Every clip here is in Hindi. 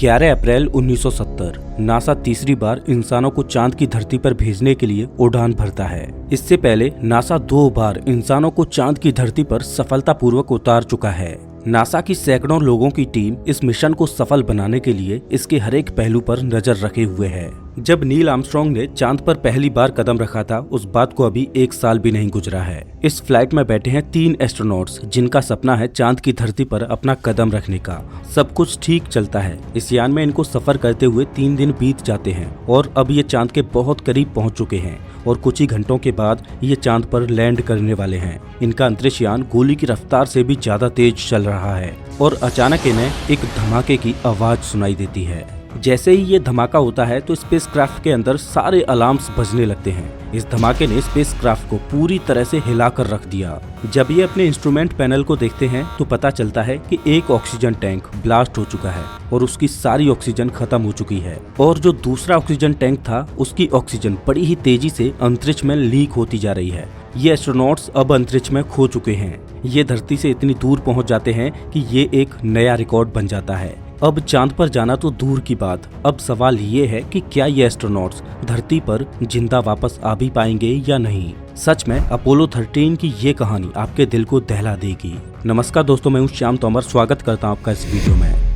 11 अप्रैल 1970 नासा तीसरी बार इंसानों को चांद की धरती पर भेजने के लिए उड़ान भरता है। इससे पहले नासा 2 बार इंसानों को चांद की धरती पर सफलतापूर्वक उतार चुका है। नासा की सैकड़ों लोगों की टीम इस मिशन को सफल बनाने के लिए इसके हर एक पहलू पर नजर रखे हुए है। जब नील आर्मस्ट्रांग ने चांद पर पहली बार कदम रखा था, उस बात को अभी 1 साल भी नहीं गुजरा है। इस फ्लाइट में बैठे हैं 3 एस्ट्रोनॉट्स जिनका सपना है चांद की धरती पर अपना कदम रखने का। सब कुछ ठीक चलता है। इस यान में इनको सफर करते हुए 3 दिन बीत जाते हैं और अब ये चांद के बहुत करीब पहुंच चुके हैं और कुछ ही घंटों के बाद ये चांद पर लैंड करने वाले हैं। इनका अंतरिक्ष यान गोली की रफ्तार से भी ज्यादा तेज चल रहा है और अचानक इन्हें एक धमाके की आवाज सुनाई देती है। जैसे ही ये धमाका होता है तो स्पेसक्राफ्ट के अंदर सारे अलार्म्स बजने लगते हैं। इस धमाके ने स्पेसक्राफ्ट को पूरी तरह से हिलाकर रख दिया। जब ये अपने इंस्ट्रूमेंट पैनल को देखते हैं तो पता चलता है कि एक ऑक्सीजन टैंक ब्लास्ट हो चुका है और उसकी सारी ऑक्सीजन खत्म हो चुकी है और जो दूसरा ऑक्सीजन टैंक था उसकी ऑक्सीजन बड़ी ही तेजी से अंतरिक्ष में लीक होती जा रही है। ये एस्ट्रोनॉट्स अब अंतरिक्ष में खो चुके हैं। ये धरती से इतनी दूर पहुंच जाते हैं कि ये एक नया रिकॉर्ड बन जाता है। अब चांद पर जाना तो दूर की बात, अब सवाल ये है कि क्या ये एस्ट्रोनॉट्स धरती पर जिंदा वापस आ भी पाएंगे या नहीं। सच में अपोलो 13 की ये कहानी आपके दिल को दहला देगी। नमस्कार दोस्तों, मैं हूँ श्याम तोमर, स्वागत करता हूँ आपका इस वीडियो में।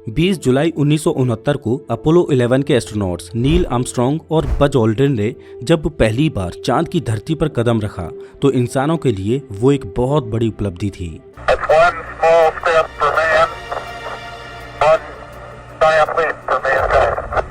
बीस जुलाई 1969 को अपोलो 11 के एस्ट्रोनॉट्स नील आर्मस्ट्रांग और बज ऑल्ड्रिन ने जब पहली बार चांद की धरती पर कदम रखा तो इंसानों के लिए वो एक बहुत बड़ी उपलब्धि थी।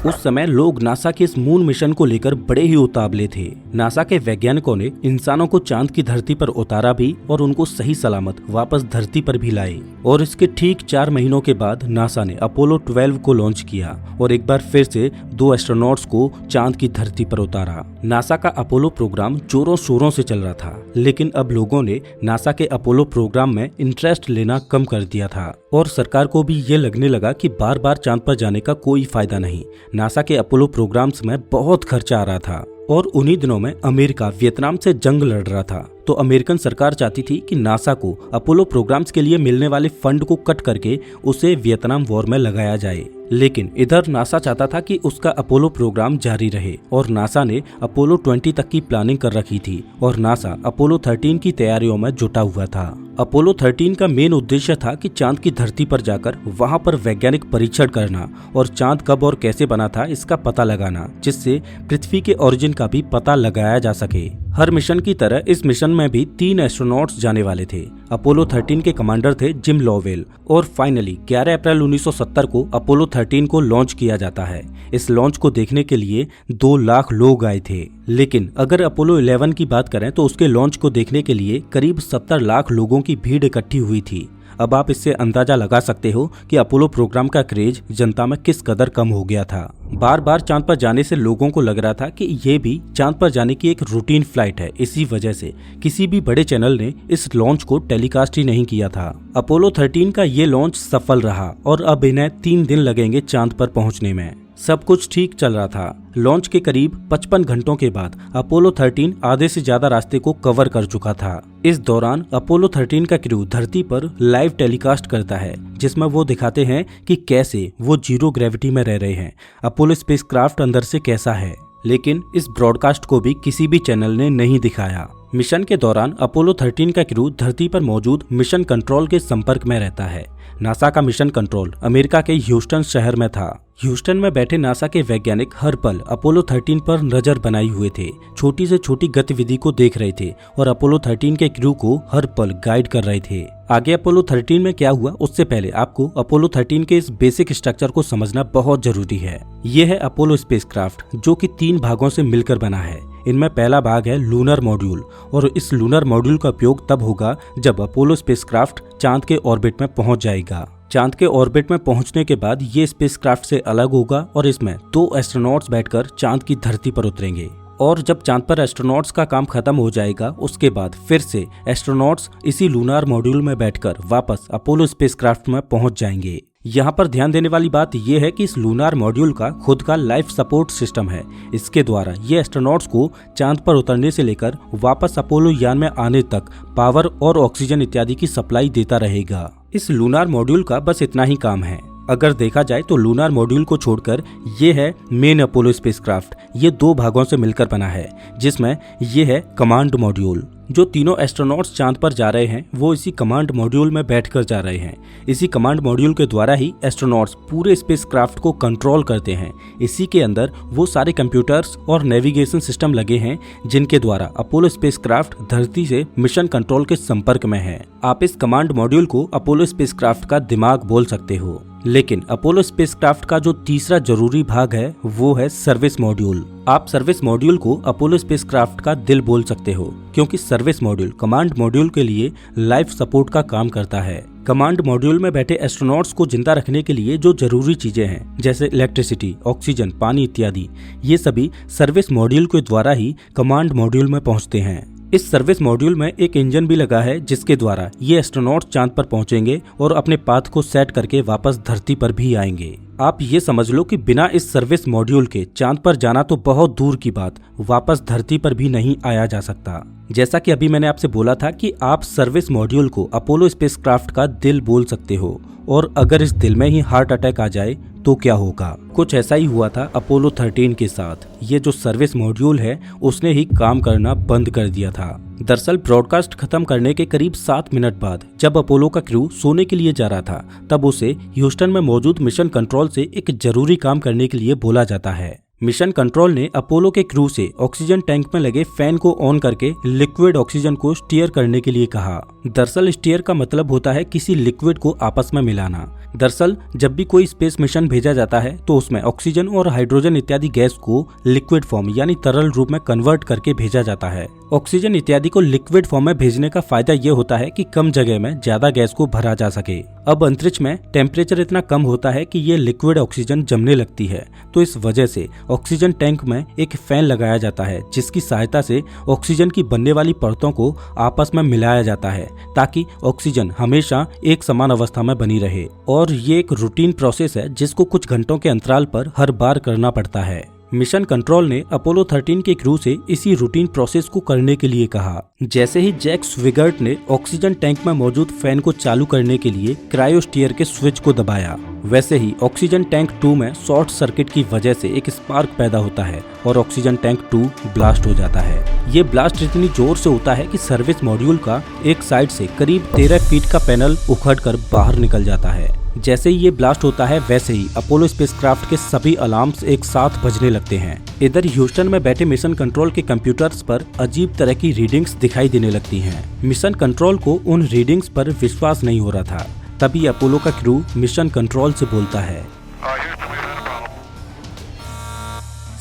उस समय लोग नासा के इस मून मिशन को लेकर बड़े ही उतावले थे। नासा के वैज्ञानिकों ने इंसानों को चांद की धरती पर उतारा भी और उनको सही सलामत वापस धरती पर भी लाए। और इसके ठीक 4 महीनों के बाद नासा ने अपोलो 12 को लॉन्च किया और एक बार फिर से 2 एस्ट्रोनॉट्स को चांद की धरती पर उतारा। नासा का अपोलो प्रोग्राम जोरों शोरों से चल रहा था, लेकिन अब लोगों ने नासा के अपोलो प्रोग्राम में इंटरेस्ट लेना कम कर दिया था और सरकार को भी ये लगने लगा कि बार बार चांद पर जाने का कोई फायदा नहीं। नासा के अपोलो प्रोग्राम्स में बहुत खर्चा आ रहा था और उन्हीं दिनों में अमेरिका वियतनाम से जंग लड़ रहा था, तो अमेरिकन सरकार चाहती थी कि नासा को अपोलो प्रोग्राम्स के लिए मिलने वाले फंड को कट करके उसे वियतनाम वॉर में लगाया जाए। लेकिन इधर नासा चाहता था कि उसका अपोलो प्रोग्राम जारी रहे और नासा ने अपोलो 20 तक की प्लानिंग कर रखी थी और नासा अपोलो 13 की तैयारियों में जुटा हुआ था। अपोलो 13 का मेन उद्देश्य था कि चांद की धरती पर जाकर वहां पर वैज्ञानिक परीक्षण करना और चांद कब और कैसे बना था इसका पता लगाना, जिससे पृथ्वी के ओरिजिन का भी पता लगाया जा सके। हर मिशन की तरह इस मिशन में भी 3 एस्ट्रोनॉट्स जाने वाले थे। अपोलो 13 के कमांडर थे जिम लोवेल और फाइनली 11 अप्रैल 1970 को अपोलो 13 को लॉन्च किया जाता है। इस लॉन्च को देखने के लिए 2 लाख लोग आए थे। लेकिन अगर अपोलो 11 की बात करें तो उसके लॉन्च को देखने के लिए करीब 70 लाख लोगों की भीड़ इकट्ठी हुई थी। अब आप इससे अंदाजा लगा सकते हो कि अपोलो प्रोग्राम का क्रेज जनता में किस कदर कम हो गया था। बार बार चांद पर जाने से लोगों को लग रहा था कि ये भी चांद पर जाने की एक रूटीन फ्लाइट है। इसी वजह से किसी भी बड़े चैनल ने इस लॉन्च को टेलीकास्ट ही नहीं किया था। अपोलो 13 का ये लॉन्च सफल रहा और अब इन्हें 3 दिन लगेंगे चांद पर पहुंचने में। सब कुछ ठीक चल रहा था। लॉन्च के करीब 55 घंटों के बाद अपोलो 13 आधे से ज्यादा रास्ते को कवर कर चुका था। इस दौरान अपोलो 13 का क्रू धरती पर लाइव टेलीकास्ट करता है, जिसमें वो दिखाते हैं कि कैसे वो जीरो ग्रेविटी में रह रहे हैं, अपोलो स्पेसक्राफ्ट अंदर से कैसा है। लेकिन इस ब्रॉडकास्ट को भी किसी भी चैनल ने नहीं दिखाया। मिशन के दौरान अपोलो 13 का क्रू धरती पर मौजूद मिशन कंट्रोल के संपर्क में रहता है। नासा का मिशन कंट्रोल अमेरिका के ह्यूस्टन शहर में था। ह्यूस्टन में बैठे नासा के वैज्ञानिक हर पल अपोलो 13 पर नजर बनाए हुए थे, छोटी से छोटी गतिविधि को देख रहे थे और अपोलो 13 के क्रू को हर पल गाइड कर रहे थे। आगे अपोलो 13 में क्या हुआ उससे पहले आपको अपोलो 13 के इस बेसिक स्ट्रक्चर को समझना बहुत जरूरी है। ये है अपोलो स्पेसक्राफ्ट, जो कि 3 भागों से मिलकर बना है। इनमें पहला भाग है लूनर मॉड्यूल और इस लूनर मॉड्यूल का उपयोग तब होगा जब अपोलो स्पेसक्राफ्ट चांद के ऑर्बिट में पहुंच जाएगा। चांद के ऑर्बिट में पहुंचने के बाद ये स्पेसक्राफ्ट से अलग होगा और इसमें 2 एस्ट्रोनॉट्स बैठकर चांद की धरती पर उतरेंगे और जब चांद पर एस्ट्रोनॉट्स का काम खत्म हो जाएगा उसके बाद फिर से एस्ट्रोनॉट्स इसी लूनार मॉड्यूल में बैठकर वापस अपोलो स्पेसक्राफ्ट में पहुंच जाएंगे। यहाँ पर ध्यान देने वाली बात यह है कि इस लूनार मॉड्यूल का खुद का लाइफ सपोर्ट सिस्टम है। इसके द्वारा ये एस्ट्रोनॉट्स को चांद पर उतरने से लेकर वापस अपोलो यान में आने तक पावर और ऑक्सीजन इत्यादि की सप्लाई देता रहेगा। इस लूनार मॉड्यूल का बस इतना ही काम है। अगर देखा जाए तो लूनार मॉड्यूल को छोड़कर ये है मेन अपोलो स्पेसक्राफ्ट। ये 2 भागों से मिलकर बना है, जिसमें ये है कमांड मॉड्यूल। जो तीनों एस्ट्रोनॉट्स चांद पर जा रहे हैं वो इसी कमांड मॉड्यूल में बैठकर जा रहे हैं। इसी कमांड मॉड्यूल के द्वारा ही एस्ट्रोनॉट्स पूरे स्पेसक्राफ्ट को कंट्रोल करते हैं। इसी के अंदर वो सारे कंप्यूटर्स और नेविगेशन सिस्टम लगे हैं जिनके द्वारा अपोलो स्पेसक्राफ्ट धरती से मिशन कंट्रोल के संपर्क में है। आप इस कमांड मॉड्यूल को अपोलो स्पेसक्राफ्ट का दिमाग बोल सकते हो। लेकिन अपोलो स्पेसक्राफ्ट का जो तीसरा जरूरी भाग है वो है सर्विस मॉड्यूल। आप सर्विस मॉड्यूल को अपोलो स्पेसक्राफ्ट का दिल बोल सकते हो, क्योंकि सर्विस मॉड्यूल कमांड मॉड्यूल के लिए लाइफ सपोर्ट का काम करता है। कमांड मॉड्यूल में बैठे एस्ट्रोनॉट्स को जिंदा रखने के लिए जो जरूरी चीजें हैं, जैसे इलेक्ट्रिसिटी, ऑक्सीजन, पानी इत्यादि, ये सभी सर्विस मॉड्यूल के द्वारा ही कमांड मॉड्यूल में पहुंचते हैं। इस सर्विस मॉड्यूल में एक इंजन भी लगा है जिसके द्वारा ये एस्ट्रोनॉट चांद पर पहुंचेंगे और अपने पाथ को सेट करके वापस धरती पर भी आएंगे। आप ये समझ लो कि बिना इस सर्विस मॉड्यूल के चांद पर जाना तो बहुत दूर की बात, वापस धरती पर भी नहीं आया जा सकता। जैसा कि अभी मैंने आपसे बोला था कि आप सर्विस मॉड्यूल को अपोलो स्पेसक्राफ्ट का दिल बोल सकते हो, और अगर इस दिल में ही हार्ट अटैक आ जाए तो क्या होगा। कुछ ऐसा ही हुआ था अपोलो 13 के साथ। ये जो सर्विस मॉड्यूल है उसने ही काम करना बंद कर दिया था। दरअसल ब्रॉडकास्ट खत्म करने के करीब 7 मिनट बाद जब अपोलो का क्रू सोने के लिए जा रहा था, तब उसे ह्यूस्टन में मौजूद मिशन कंट्रोल से एक जरूरी काम करने के लिए बोला जाता है। मिशन कंट्रोल ने अपोलो के क्रू से ऑक्सीजन टैंक में लगे फैन को ऑन करके लिक्विड ऑक्सीजन को स्टीयर करने के लिए कहा। दरअसल स्टीयर का मतलब होता है किसी लिक्विड को आपस में मिलाना। दरअसल जब भी कोई स्पेस मिशन भेजा जाता है तो उसमें ऑक्सीजन और हाइड्रोजन इत्यादि गैस को लिक्विड फॉर्म यानी तरल रूप में कन्वर्ट करके भेजा जाता है। ऑक्सीजन इत्यादि को लिक्विड फॉर्म में भेजने का फायदा ये होता है कि कम जगह में ज्यादा गैस को भरा जा सके। अब अंतरिक्ष में टेम्परेचर इतना कम होता है कि ये लिक्विड ऑक्सीजन जमने लगती है, तो इस वजह से ऑक्सीजन टैंक में एक फैन लगाया जाता है जिसकी सहायता से ऑक्सीजन की बनने वाली परतों को आपस में मिलाया जाता है ताकि ऑक्सीजन हमेशा एक समान अवस्था में बनी रहे। और ये एक रूटीन प्रोसेस है जिसको कुछ घंटों के अंतराल पर हर बार करना पड़ता है। मिशन कंट्रोल ने अपोलो 13 के क्रू से इसी रूटीन प्रोसेस को करने के लिए कहा। जैसे ही जैक स्विगर्ट ने ऑक्सीजन टैंक में मौजूद फैन को चालू करने के लिए क्रायोस्टीयर के स्विच को दबाया, वैसे ही ऑक्सीजन टैंक 2 में शॉर्ट सर्किट की वजह से एक स्पार्क पैदा होता है और ऑक्सीजन टैंक 2 ब्लास्ट हो जाता है। ये ब्लास्ट इतनी जोर से होता है कि सर्विस मॉड्यूल का एक साइड से करीब 13 फीट का पैनल उखड़कर बाहर निकल जाता है। जैसे ही ये ब्लास्ट होता है वैसे ही अपोलो स्पेसक्राफ्ट के सभी अलार्म्स एक साथ बजने लगते हैं। इधर ह्यूस्टन में बैठे मिशन कंट्रोल के कंप्यूटर्स पर अजीब तरह की रीडिंग्स दिखाई देने लगती हैं। मिशन कंट्रोल को उन रीडिंग्स पर विश्वास नहीं हो रहा था। तभी अपोलो का क्रू मिशन कंट्रोल से बोलता है।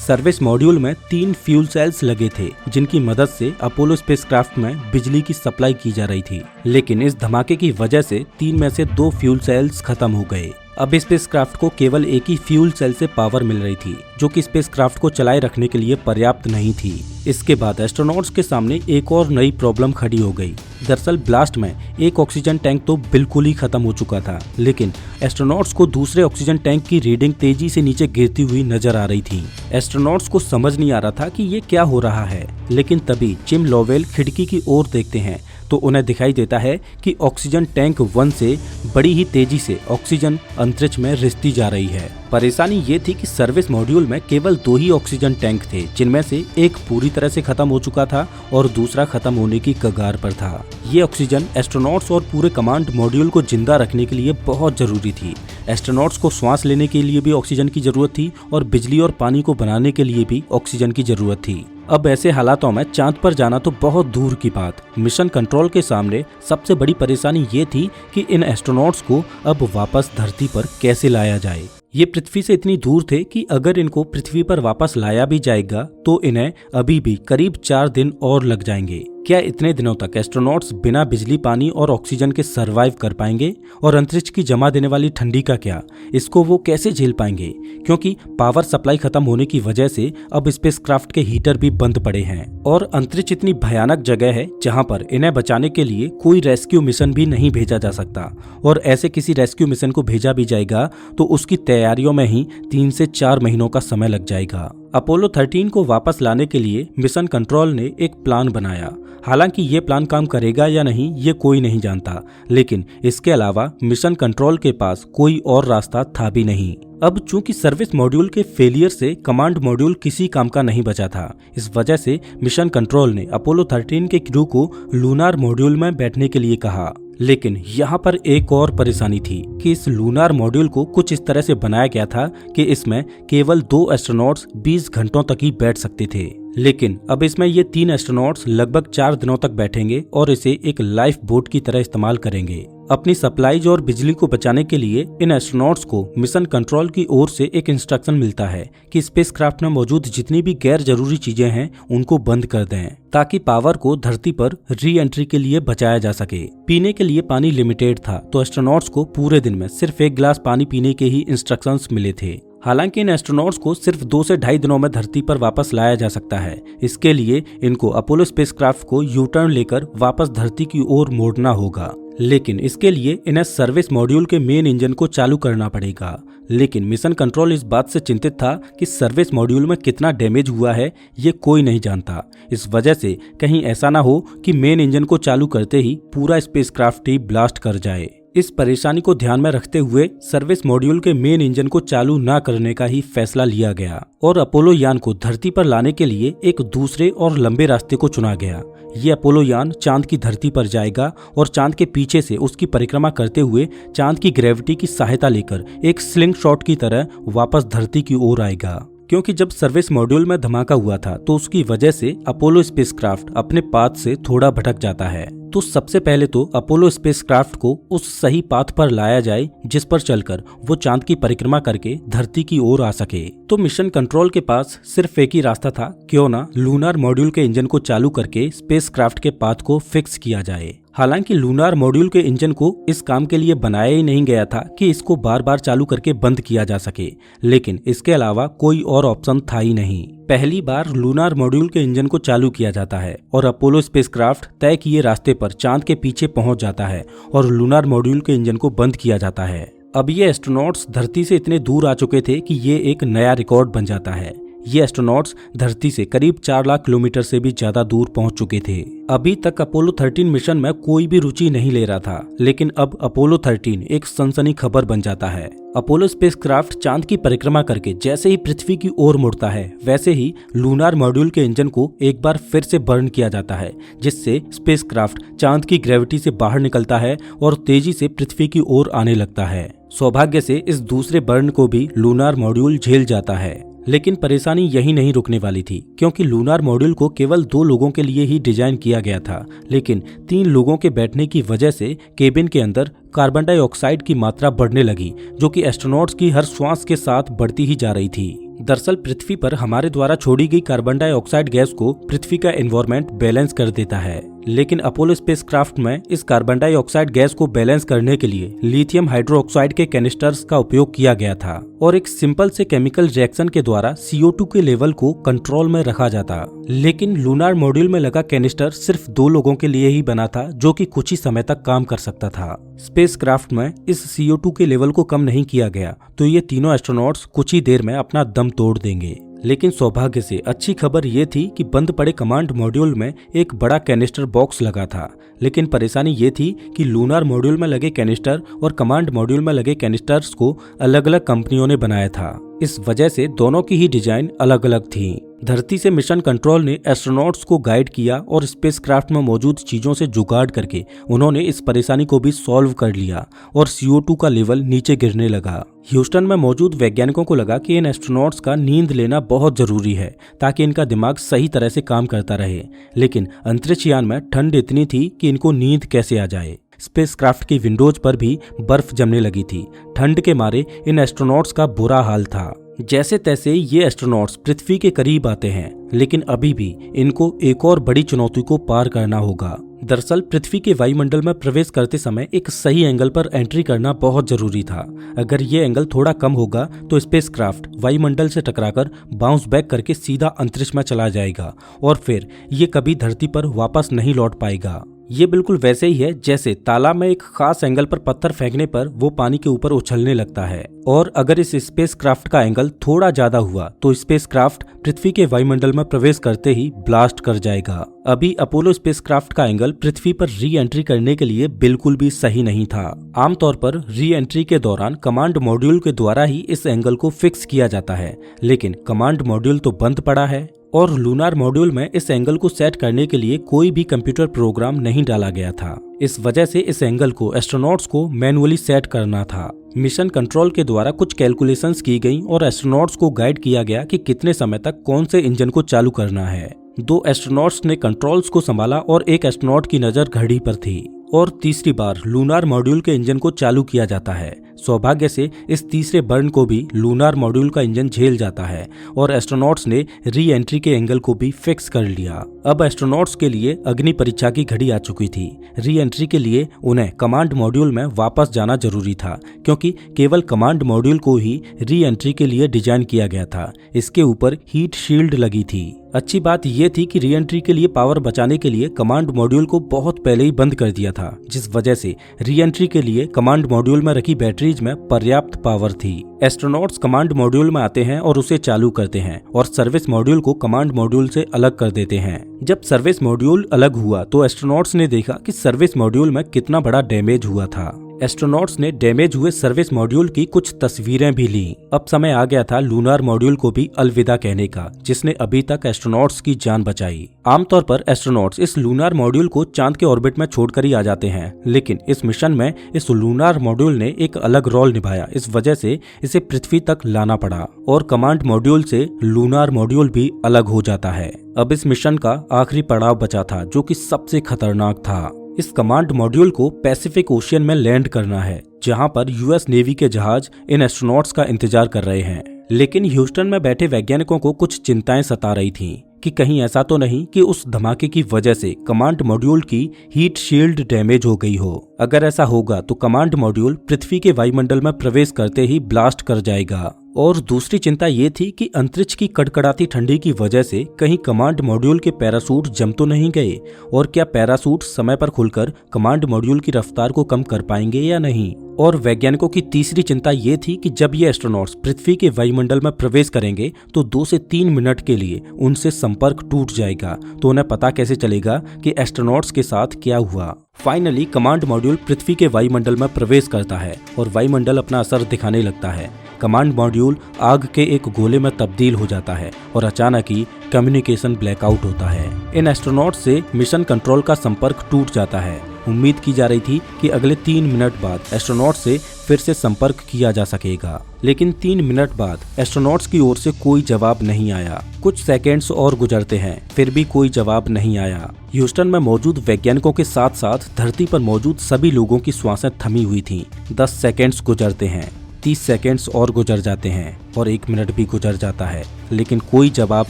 सर्विस मॉड्यूल में 3 फ्यूल सेल्स लगे थे जिनकी मदद से अपोलो स्पेसक्राफ्ट में बिजली की सप्लाई की जा रही थी, लेकिन इस धमाके की वजह से 3 में से 2 फ्यूल सेल्स खत्म हो गए। अब स्पेसक्राफ्ट को केवल एक ही फ्यूल सेल से पावर मिल रही थी जो कि स्पेसक्राफ्ट को चलाए रखने के लिए पर्याप्त नहीं थी। इसके बाद एस्ट्रोनॉट्स के सामने एक और नई प्रॉब्लम खड़ी हो गई। दरअसल ब्लास्ट में एक ऑक्सीजन टैंक तो बिल्कुल ही खत्म हो चुका था, लेकिन एस्ट्रोनॉट्स को दूसरे ऑक्सीजन टैंक की रीडिंग तेजी से नीचे गिरती हुई नजर आ रही थी। एस्ट्रोनॉट्स को समझ नहीं आ रहा था कि ये क्या हो रहा है, लेकिन तभी जिम लोवेल खिड़की की ओर देखते हैं तो उन्हें दिखाई देता है कि ऑक्सीजन टैंक 1 से बड़ी ही तेजी से ऑक्सीजन अंतरिक्ष में रिसती जा रही है। परेशानी ये थी कि सर्विस मॉड्यूल में केवल 2 ही ऑक्सीजन टैंक थे, जिनमें से एक पूरी तरह से खत्म हो चुका था और दूसरा खत्म होने की कगार पर था। ये ऑक्सीजन एस्ट्रोनॉट्स और पूरे कमांड मॉड्यूल को जिंदा रखने के लिए बहुत जरूरी थी। एस्ट्रोनॉट्स को सांस लेने के लिए भी ऑक्सीजन की जरूरत थी और बिजली और पानी को बनाने के लिए भी ऑक्सीजन की जरूरत थी। अब ऐसे हालातों में चांद पर जाना तो बहुत दूर की बात। मिशन कंट्रोल के सामने सबसे बड़ी परेशानी ये थी कि इन एस्ट्रोनॉट्स को अब वापस धरती पर कैसे लाया जाए। ये पृथ्वी से इतनी दूर थे कि अगर इनको पृथ्वी पर वापस लाया भी जाएगा तो इन्हें अभी भी करीब 4 दिन और लग जाएंगे, क्या इतने दिनों तक एस्ट्रोनॉट्स बिना बिजली, पानी और ऑक्सीजन के सरवाइव कर पाएंगे? और अंतरिक्ष की जमा देने वाली ठंडी का क्या, इसको वो कैसे झेल पाएंगे? क्योंकि पावर सप्लाई खत्म होने की वजह से अब स्पेसक्राफ्ट के हीटर भी बंद पड़े हैं और अंतरिक्ष इतनी भयानक जगह है जहां पर इन्हें बचाने के लिए कोई रेस्क्यू मिशन भी नहीं भेजा जा सकता। और ऐसे किसी रेस्क्यू मिशन को भेजा भी जाएगा तो उसकी तैयारियों में ही 3 से 4 महीनों का समय लग जाएगा। अपोलो 13 को वापस लाने के लिए मिशन कंट्रोल ने एक प्लान बनाया। हालांकि ये प्लान काम करेगा या नहीं ये कोई नहीं जानता, लेकिन इसके अलावा मिशन कंट्रोल के पास कोई और रास्ता था भी नहीं। अब चूंकि सर्विस मॉड्यूल के फेलियर से कमांड मॉड्यूल किसी काम का नहीं बचा था, इस वजह से मिशन कंट्रोल ने अपोलो 13 के क्रू को लूनार मॉड्यूल में बैठने के लिए कहा। लेकिन यहाँ पर एक और परेशानी थी कि इस लूनार मॉड्यूल को कुछ इस तरह से बनाया गया था कि इसमें केवल 2 एस्ट्रोनॉट्स 20 घंटों तक ही बैठ सकते थे। लेकिन अब इसमें ये 3 एस्ट्रोनॉट्स लगभग 4 दिनों तक बैठेंगे और इसे एक लाइफ बोट की तरह इस्तेमाल करेंगे। अपनी सप्लाईज और बिजली को बचाने के लिए इन एस्ट्रोनॉट्स को मिशन कंट्रोल की ओर से एक इंस्ट्रक्शन मिलता है कि स्पेसक्राफ्ट में मौजूद जितनी भी गैर जरूरी चीजें हैं उनको बंद कर दें, ताकि पावर को धरती पर री एंट्री के लिए बचाया जा सके। पीने के लिए पानी लिमिटेड था, तो एस्ट्रोनॉट्स को पूरे दिन में सिर्फ 1 गिलास पानी पीने के ही इंस्ट्रक्शंस मिले थे। हालांकि इन एस्ट्रोनॉट्स को सिर्फ 2 से 2.5 दिनों में धरती पर वापस लाया जा सकता है। इसके लिए इनको अपोलो स्पेसक्राफ्ट को यू टर्न लेकर वापस धरती की ओर मोड़ना होगा। लेकिन इसके लिए इन्हें सर्विस मॉड्यूल के मेन इंजन को चालू करना पड़ेगा। लेकिन मिशन कंट्रोल इस बात से चिंतित था कि सर्विस मॉड्यूल में कितना डैमेज हुआ है ये कोई नहीं जानता। इस वजह से कहीं ऐसा ना हो कि मेन इंजन को चालू करते ही पूरा स्पेसक्राफ्ट ही ब्लास्ट कर जाए। इस परेशानी को ध्यान में रखते हुए सर्विस मॉड्यूल के मेन इंजन को चालू न करने का ही फैसला लिया गया और अपोलो यान को धरती पर लाने के लिए एक दूसरे और लंबे रास्ते को चुना गया। ये अपोलो यान चांद की धरती पर जाएगा और चांद के पीछे से उसकी परिक्रमा करते हुए चांद की ग्रेविटी की सहायता लेकर एक स्लिंग शॉट की तरह वापस धरती की ओर आएगा। क्योंकि जब सर्विस मॉड्यूल में धमाका हुआ था तो उसकी वजह से अपोलो स्पेसक्राफ्ट अपने पाथ से थोड़ा भटक जाता है। तो सबसे पहले तो अपोलो स्पेसक्राफ्ट को उस सही पाथ पर लाया जाए जिस पर चलकर वो चांद की परिक्रमा करके धरती की ओर आ सके। तो मिशन कंट्रोल के पास सिर्फ एक ही रास्ता था, क्यों ना लूनार मॉड्यूल के इंजन को चालू करके स्पेसक्राफ्ट के पाथ को फिक्स किया जाए। हालांकि लूनार मॉड्यूल के इंजन को इस काम के लिए बनाया ही नहीं गया था कि इसको बार बार चालू करके बंद किया जा सके, लेकिन इसके अलावा कोई और ऑप्शन था ही नहीं। पहली बार लूनार मॉड्यूल के इंजन को चालू किया जाता है और अपोलो स्पेसक्राफ्ट तय किए रास्ते पर चांद के पीछे पहुंच जाता है और लूनार मॉड्यूल के इंजन को बंद किया जाता है। अब ये एस्ट्रोनॉट्स धरती से इतने दूर आ चुके थे कि ये एक नया रिकॉर्ड बन जाता है। ये एस्ट्रोनॉट्स धरती से करीब 4 लाख किलोमीटर से भी ज्यादा दूर पहुंच चुके थे। अभी तक अपोलो 13 मिशन में कोई भी रुचि नहीं ले रहा था, लेकिन अब अपोलो 13 एक सनसनी खबर बन जाता है। अपोलो स्पेसक्राफ्ट चांद की परिक्रमा करके जैसे ही पृथ्वी की ओर मुड़ता है, वैसे ही लूनार मॉड्यूल के इंजन को एक बार फिर से बर्न किया जाता है, जिससे स्पेसक्राफ्ट चांद की ग्रेविटी से बाहर निकलता है और तेजी से पृथ्वी की ओर आने लगता है। सौभाग्य से इस दूसरे बर्न को भी लूनार मॉड्यूल झेल जाता है। लेकिन परेशानी यही नहीं रुकने वाली थी, क्योंकि लूनार मॉड्यूल को केवल 2 लोगों के लिए ही डिजाइन किया गया था, लेकिन 3 लोगों के बैठने की वजह से केबिन के अंदर कार्बन डाइऑक्साइड की मात्रा बढ़ने लगी, जो कि एस्ट्रोनॉट्स की हर श्वास के साथ बढ़ती ही जा रही थी। दरअसल पृथ्वी पर हमारे द्वारा छोड़ी गई कार्बन डाइऑक्साइड गैस को पृथ्वी का एनवायरनमेंट बैलेंस कर देता है, लेकिन अपोलो स्पेसक्राफ्ट में इस कार्बन डाइऑक्साइड गैस को बैलेंस करने के लिए लिथियम हाइड्रोक्साइड के कैनिस्टर्स का उपयोग किया गया था और एक सिंपल से केमिकल रिएक्शन के द्वारा CO2 के लेवल को कंट्रोल में रखा जाता। लेकिन लूनार मॉड्यूल में लगा कैनिस्टर सिर्फ 2 लोगों के लिए ही बना था, जो कि कुछ ही समय तक काम कर सकता था। स्पेसक्राफ्ट में इस CO2 के लेवल को कम नहीं किया गया, तो ये तीनों एस्ट्रोनॉट्स कुछ ही देर में अपना दम तोड़ देंगे। लेकिन सौभाग्य से अच्छी खबर ये थी कि बंद पड़े कमांड मॉड्यूल में एक बड़ा कैनिस्टर बॉक्स लगा था। लेकिन परेशानी ये थी कि लूनार मॉड्यूल में लगे कैनिस्टर और कमांड मॉड्यूल में लगे कैनिस्टर्स को अलग अलग कंपनियों ने बनाया था। इस वजह से दोनों की ही डिजाइन अलग अलग थी। धरती से मिशन कंट्रोल ने एस्ट्रोनॉट्स को गाइड किया और स्पेसक्राफ्ट में मौजूद चीजों से जुगाड़ करके उन्होंने इस परेशानी को भी सॉल्व कर लिया और CO2 का लेवल नीचे गिरने लगा। ह्यूस्टन में मौजूद वैज्ञानिकों को लगा कि इन एस्ट्रोनॉट्स का नींद लेना बहुत जरूरी है, ताकि इनका दिमाग सही तरह से काम करता रहे। लेकिन अंतरिक्ष यान में ठंड इतनी थी कि इनको नींद कैसे आ जाए। स्पेसक्राफ्ट की विंडोज पर भी बर्फ जमने लगी थी। ठंड के मारे इन एस्ट्रोनॉट्स का बुरा हाल था। जैसे तैसे ये एस्ट्रोनॉट्स पृथ्वी के करीब आते हैं, लेकिन अभी भी इनको एक और बड़ी चुनौती को पार करना होगा। दरअसल पृथ्वी के वायुमंडल में प्रवेश करते समय एक सही एंगल पर एंट्री करना बहुत जरूरी था। अगर ये एंगल थोड़ा कम होगा तो स्पेसक्राफ्ट वायुमंडल से टकराकर बाउंस बैक करके सीधा अंतरिक्ष में चला जाएगा और फिर ये कभी धरती पर वापस नहीं लौट पाएगा। ये बिल्कुल वैसे ही है जैसे तालाब में एक खास एंगल पर पत्थर फेंकने पर वो पानी के ऊपर उछलने लगता है, और अगर इस स्पेसक्राफ्ट का एंगल थोड़ा ज्यादा हुआ तो स्पेसक्राफ्ट पृथ्वी के वायुमंडल में प्रवेश करते ही ब्लास्ट कर जाएगा। अभी अपोलो स्पेसक्राफ्ट का एंगल पृथ्वी पर री एंट्री करने के लिए बिल्कुल भी सही नहीं था। आमतौर पर री एंट्री के दौरान कमांड मॉड्यूल के द्वारा ही इस एंगल को फिक्स किया जाता है, लेकिन कमांड मॉड्यूल तो बंद पड़ा है और लूनार मॉड्यूल में इस एंगल को सेट करने के लिए कोई भी कंप्यूटर प्रोग्राम नहीं डाला गया था। इस वजह से इस एंगल को एस्ट्रोनॉट्स को मैनुअली सेट करना था। मिशन कंट्रोल के द्वारा कुछ कैलकुलेशंस की गई और एस्ट्रोनॉट्स को गाइड किया गया कि कितने समय तक कौन से इंजन को चालू करना है। 2 एस्ट्रोनॉट्स ने कंट्रोल्स को संभाला और एक एस्ट्रोनॉट की नजर घड़ी पर थी और तीसरी बार लूनार मॉड्यूल के इंजन को चालू किया जाता है। सौभाग्य से इस तीसरे बर्न को भी लूनार मॉड्यूल का इंजन झेल जाता है और एस्ट्रोनॉट्स ने री एंट्री के एंगल को भी फिक्स कर लिया। अब एस्ट्रोनॉट्स के लिए अग्नि परीक्षा की घड़ी आ चुकी थी। री एंट्री के लिए उन्हें कमांड मॉड्यूल में वापस जाना जरूरी था, क्योंकि केवल कमांड मॉड्यूल को ही री एंट्री के लिए डिजाइन किया गया था। इसके ऊपर हीट शील्ड लगी थी। अच्छी बात यह थी कि री एंट्री के लिए पावर बचाने के लिए कमांड मॉड्यूल को बहुत पहले ही बंद कर दिया था, जिस वजह से री एंट्री के लिए कमांड मॉड्यूल में रखी बैटरीज में पर्याप्त पावर थी। एस्ट्रोनॉट्स कमांड मॉड्यूल में आते हैं और उसे चालू करते हैं और सर्विस मॉड्यूल को कमांड मॉड्यूल से अलग कर देते हैं। जब सर्विस मॉड्यूल अलग हुआ तो एस्ट्रोनॉट्स ने देखा कि सर्विस मॉड्यूल में कितना बड़ा डैमेज हुआ था। एस्ट्रोनॉट्स ने डैमेज हुए सर्विस मॉड्यूल की कुछ तस्वीरें भी ली। अब समय आ गया था लूनार मॉड्यूल को भी अलविदा कहने का, जिसने अभी तक एस्ट्रोनॉट्स की जान बचाई। आमतौर पर एस्ट्रोनॉट्स इस लूनार मॉड्यूल को चांद के ऑर्बिट में छोड़कर ही आ जाते हैं, लेकिन इस मिशन में इस लूनार मॉड्यूल ने एक अलग रोल निभाया। इस वजह से इसे पृथ्वी तक लाना पड़ा और कमांड मॉड्यूल से लूनार मॉड्यूल भी अलग हो जाता है। अब इस मिशन का आखिरी पड़ाव बचा था, जो कि सबसे खतरनाक था। इस कमांड मॉड्यूल को पैसिफिक ओशियन में लैंड करना है, जहां पर यूएस नेवी के जहाज इन एस्ट्रोनॉट्स का इंतजार कर रहे हैं। लेकिन ह्यूस्टन में बैठे वैज्ञानिकों को कुछ चिंताएं सता रही थीं कि कहीं ऐसा तो नहीं कि उस धमाके की वजह से कमांड मॉड्यूल की हीट शील्ड डैमेज हो गई हो। अगर ऐसा होगा तो कमांड मॉड्यूल पृथ्वी के वायुमंडल में प्रवेश करते ही ब्लास्ट कर जाएगा। और दूसरी चिंता ये थी कि अंतरिक्ष की कड़कड़ाती ठंडी की वजह से कहीं कमांड मॉड्यूल के पैरासूट जम तो नहीं गए, और क्या पैरासूट समय पर खुलकर कमांड मॉड्यूल की रफ्तार को कम कर पाएंगे या नहीं। और वैज्ञानिकों की तीसरी चिंता ये थी कि जब ये एस्ट्रोनॉट्स पृथ्वी के वायुमंडल में प्रवेश करेंगे तो 2 से 3 मिनट के लिए उनसे संपर्क टूट जाएगा, तो उन्हें पता कैसे चलेगा कि एस्ट्रोनॉट्स के साथ क्या हुआ। फाइनली कमांड मॉड्यूल पृथ्वी के वायुमंडल में प्रवेश करता है और वायुमंडल अपना असर दिखाने लगता है। कमांड मॉड्यूल आग के एक गोले में तब्दील हो जाता है और अचानक ही कम्युनिकेशन ब्लैकआउट होता है। इन एस्ट्रोनॉट्स से मिशन कंट्रोल का संपर्क टूट जाता है। उम्मीद की जा रही थी कि अगले 3 मिनट बाद एस्ट्रोनॉट्स से फिर से संपर्क किया जा सकेगा, लेकिन 3 मिनट बाद एस्ट्रोनॉट्स की ओर से कोई जवाब नहीं आया। कुछ सेकेंड्स और गुजरते हैं, फिर भी कोई जवाब नहीं आया। ह्यूस्टन में मौजूद वैज्ञानिकों के साथ साथ धरती पर मौजूद सभी लोगों की सांसें थमी हुई थीं। 10 सेकेंड्स गुजरते हैं, 30 सेकेंड्स और गुजर जाते हैं और 1 मिनट भी गुजर जाता है, लेकिन कोई जवाब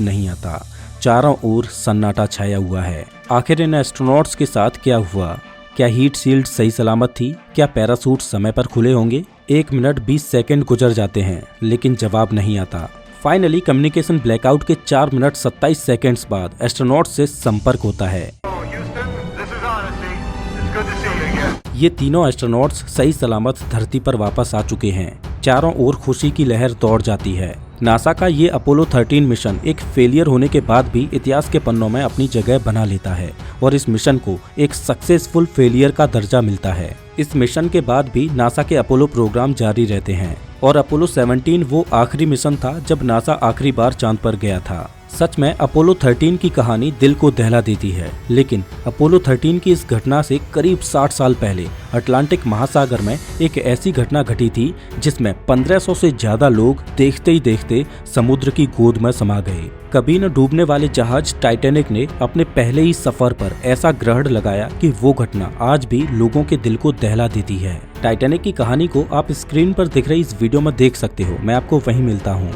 नहीं आता। चारों ओर सन्नाटा छाया हुआ है। आखिर इन एस्ट्रोनॉट्स के साथ क्या हुआ? क्या हीट शील्ड सही सलामत थी? क्या पैरासूट समय पर खुले होंगे? 1 मिनट 20 सेकेंड गुजर जाते हैं, लेकिन जवाब नहीं आता। फाइनली कम्युनिकेशन ब्लैकआउट के 4 मिनट 27 सेकेंड्स बाद एस्ट्रोनॉट से संपर्क होता है। ये तीनों एस्ट्रोनॉट्स सही सलामत धरती पर वापस आ चुके हैं। चारों ओर खुशी की लहर दौड़ जाती है। नासा का ये अपोलो 13 मिशन एक फेलियर होने के बाद भी इतिहास के पन्नों में अपनी जगह बना लेता है और इस मिशन को एक सक्सेसफुल फेलियर का दर्जा मिलता है। इस मिशन के बाद भी नासा के अपोलो प्रोग्राम जारी रहते हैं और अपोलो 17 वो आखिरी मिशन था जब नासा आखिरी बार चांद पर गया था। सच में अपोलो 13 की कहानी दिल को दहला देती है, लेकिन अपोलो 13 की इस घटना से करीब 60 साल पहले अटलांटिक महासागर में एक ऐसी घटना घटी थी जिसमें 1500 से ज्यादा लोग देखते ही देखते समुद्र की गोद में समा गए। कभी न डूबने वाले जहाज टाइटैनिक ने अपने पहले ही सफर पर ऐसा ग्रहण लगाया कि वो घटना आज भी लोगों के दिल को दहला देती है। टाइटैनिक की कहानी को आप स्क्रीन पर दिख रही इस वीडियो में देख सकते हो। मैं आपको वहीं मिलता हूँ।